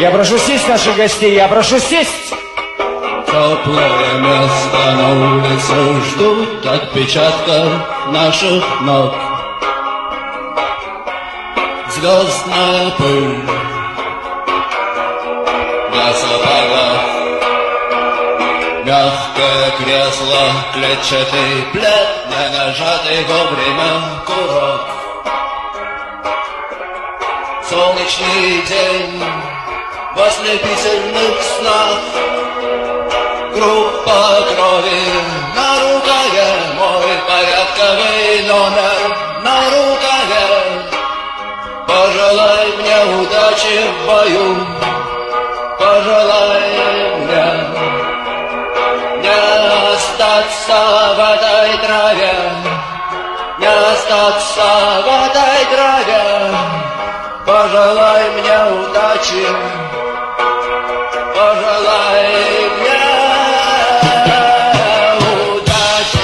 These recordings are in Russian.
Я прошу сесть наших гостей, я прошу сесть! Теплое место на улице ждут отпечатков наших ног. Звездная пыль на сапогах, мягкое кресло, клетчатый плед, не нажатый вовремя курок. Солнечный день в ослепительных снах, группа крови на рукаве, мой порядковый номер на рукаве. Пожелай мне удачи в бою, пожелай мне не остаться в этой траве, не остаться в этой траве. Пожелай мне удачи, пожелай мне удачи.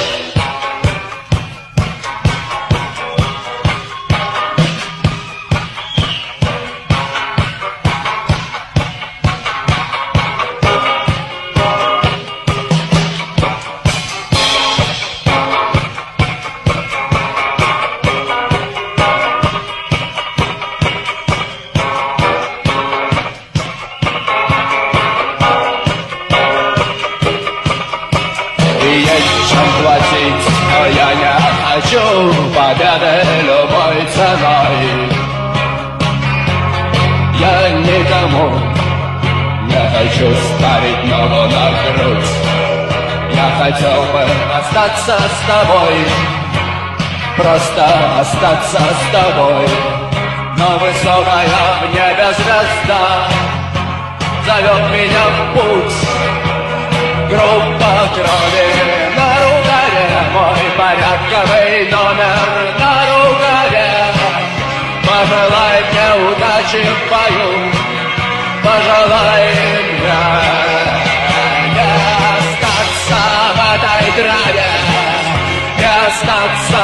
Я не хочу победы любой ценой. Я никому не хочу ставить ногу на грудь. Я хотел бы остаться с тобой, просто остаться с тобой. Но высокая в небе звезда зовет меня в путь. Группа крови на рукаве, мой порядковый номер на рукаве. Пожелай мне удачи в бою, пожелай мне не остаться в этой траве, не остаться